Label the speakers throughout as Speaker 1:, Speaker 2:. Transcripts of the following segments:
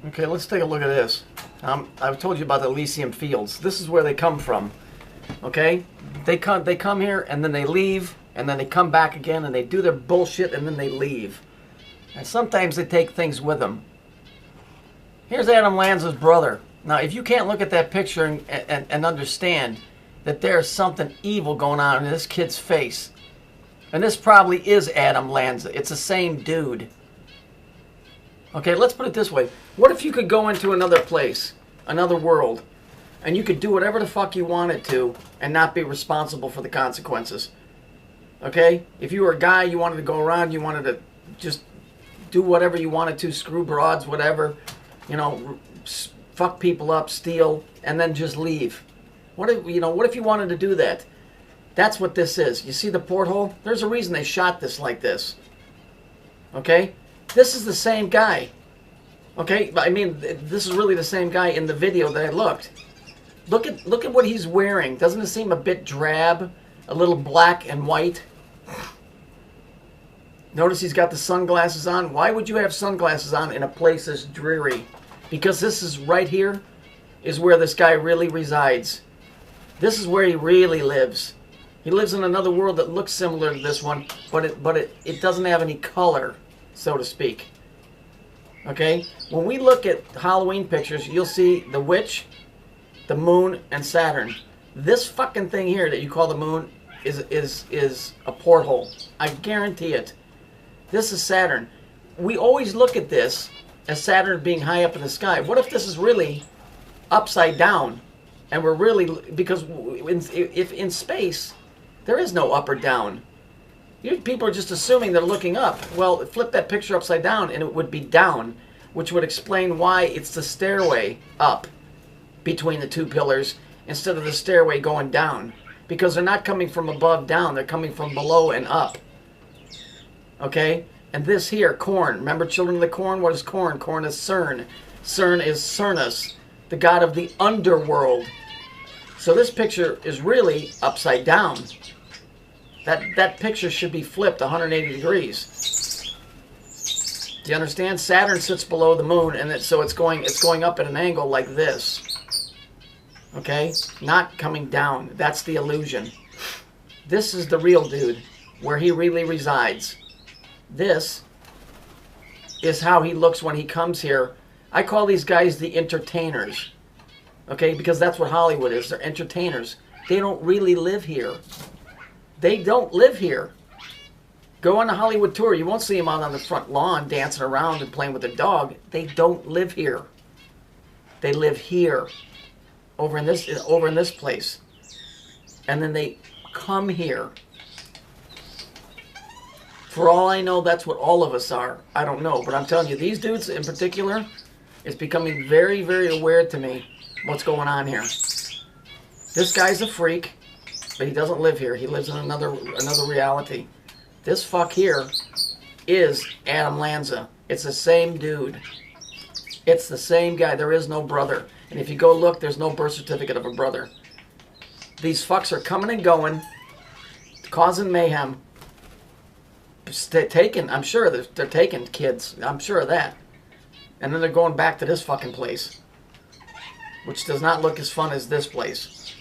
Speaker 1: Okay, let's take a look at this. I've told you about the Elysium Fields. This is where they come from. Okay, they come here and then they leave and then they come back again and they do their bullshit and then they leave. And sometimes they take things with them. Here's Adam Lanza's brother. Now, if you can't look at that picture and understand that there's something evil going on in this kid's face, and this probably is Adam Lanza. It's the same dude. Okay, let's put it this way. What if you could go into another place, another world, and you could do whatever the fuck you wanted to and not be responsible for the consequences? Okay? If you were a guy, you wanted to go around, you wanted to just do whatever you wanted to, screw broads, whatever, you know, fuck people up, steal, and then just leave. What if you wanted to do that? That's what this is. You see the porthole? There's a reason they shot this like this. Okay? This is the same guy. Okay? I mean, this is really the same guy in the video that I looked. Look at what he's wearing. Doesn't it seem a bit drab? A little black and white? Notice he's got the sunglasses on. Why would you have sunglasses on in a place this dreary? Because this is right here is where this guy really resides. This is where he really lives. He lives in another world that looks similar to this one, but it doesn't have any color, so to speak. Okay? When we look at Halloween pictures, you'll see the witch, the moon, and Saturn. This fucking thing here that you call the moon is a porthole. I guarantee it. This is Saturn. We always look at this as Saturn being high up in the sky. What if this is really upside down? And we're really, because if in space, there is no up or down. People are just assuming they're looking up. Well, flip that picture upside down and it would be down, which would explain why it's the stairway up between the two pillars instead of the stairway going down. Because they're not coming from above down, they're coming from below and up. Okay? And this here, corn. Remember Children of the Corn? What is corn? Corn is Cern. Cern is Cernus, the god of the underworld. So this picture is really upside down. That picture should be flipped 180 degrees. Do you understand? Saturn sits below the moon, and so it's going up at an angle like this. Okay? Not coming down. That's the illusion. This is the real dude, where he really resides. This is how he looks when he comes here. I call these guys the entertainers. Okay? Because that's what Hollywood is. They're entertainers. They don't really live here. They don't live here. Go on a Hollywood tour. You won't see them out on the front lawn dancing around and playing with their dog. They don't live here. They live here. Over in this place. And then they come here. For all I know, that's what all of us are. I don't know. But I'm telling you, these dudes in particular, it's becoming very, very aware to me what's going on here. This guy's a freak, but he doesn't live here. He lives in another reality. This fuck here is Adam Lanza. It's the same dude. It's the same guy. There is no brother. And if you go look, there's no birth certificate of a brother. These fucks are coming and going, causing mayhem. Taking, I'm sure they're taking kids. I'm sure of that. And then they're going back to this fucking place, which does not look as fun as this place.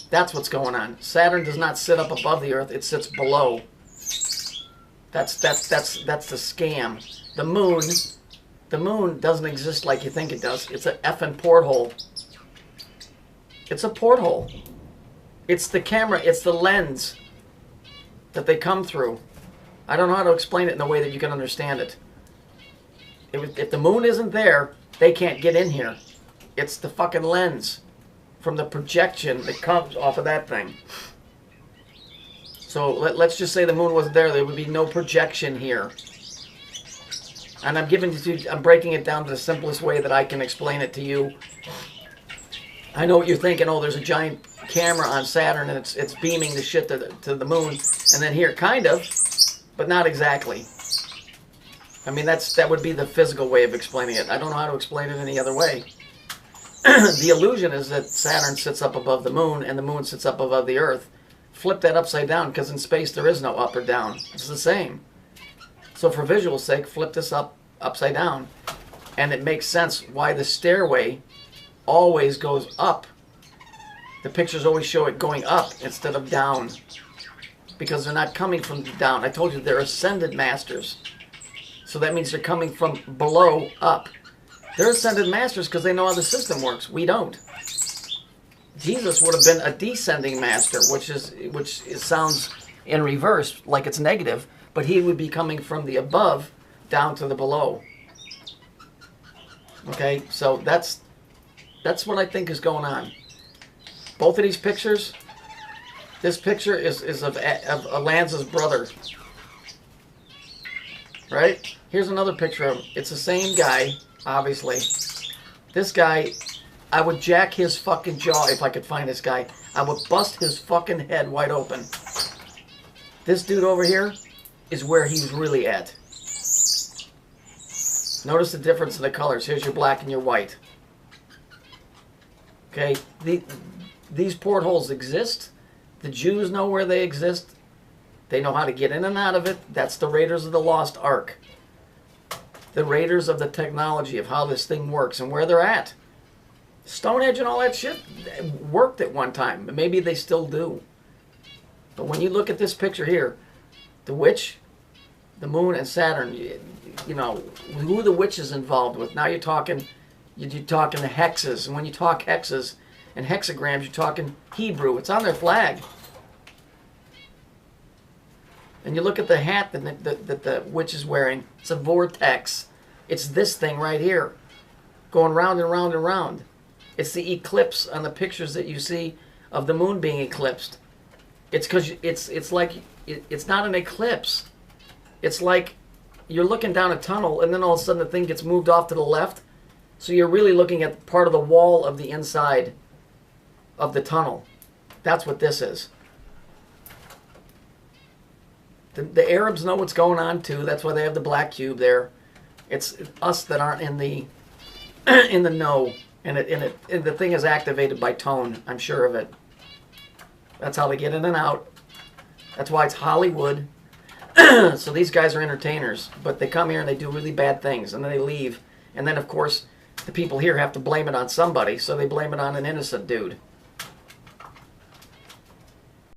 Speaker 1: That's what's going on. Saturn does not sit up above the Earth; it sits below. That's the scam. The moon doesn't exist like you think it does. It's an effing porthole. It's a porthole. It's the camera. It's the lens that they come through. I don't know how to explain it in a way that you can understand it. If the moon isn't there, they can't get in here. It's the fucking lens from the projection that comes off of that thing. So let's just say the moon wasn't there. There would be no projection here. And I'm breaking it down to the simplest way that I can explain it to you. I know what you're thinking. Oh, there's a giant camera on Saturn and it's beaming the shit to the moon. And then here, kind of, but not exactly. I mean, that would be the physical way of explaining it. I don't know how to explain it any other way. The illusion is that Saturn sits up above the moon and the moon sits up above the Earth. Flip that upside down, because in space there is no up or down. It's the same. So for visual sake, flip this upside down. And it makes sense why the stairway always goes up. The pictures always show it going up instead of down, because they're not coming from down. I told you they're ascended masters. So that means they're coming from below up. They're ascended masters because they know how the system works. We don't. Jesus would have been a descending master, which sounds in reverse, like it's negative, but he would be coming from the above down to the below. Okay, so that's what I think is going on. Both of these pictures, this picture is of Alanza's brother. Right? Here's another picture of him. It's the same guy, obviously. This guy, I would jack his fucking jaw if I could find this guy. I would bust his fucking head wide open. This dude over here is where he's really at. Notice the difference in the colors. Here's your black and your white. Okay? These portholes exist. The Jews know where they exist. They know how to get in and out of it. That's the Raiders of the Lost Ark. The Raiders of the technology of how this thing works and where they're at. Stonehenge and all that shit worked at one time. Maybe they still do. But when you look at this picture here, the witch, the moon, and Saturn, you know, who the witch is involved with. Now you're talking the hexes. And when you talk hexes and hexagrams, you're talking Hebrew. It's on their flag. And you look at the hat that the witch is wearing. It's a vortex. It's this thing right here, going round and round and round. It's the eclipse on the pictures that you see of the moon being eclipsed. It's because it's like it's not an eclipse. It's like you're looking down a tunnel, and then all of a sudden the thing gets moved off to the left. So you're really looking at part of the wall of the inside of the tunnel. That's what this is. The Arabs know what's going on too. That's why they have the black cube there. It's us that aren't in the in the know, and the thing is activated by tone. I'm sure of it. That's how they get in and out. That's why it's Hollywood. So these guys are entertainers, but they come here and they do really bad things, and then they leave. And then of course the people here have to blame it on somebody, so they blame it on an innocent dude.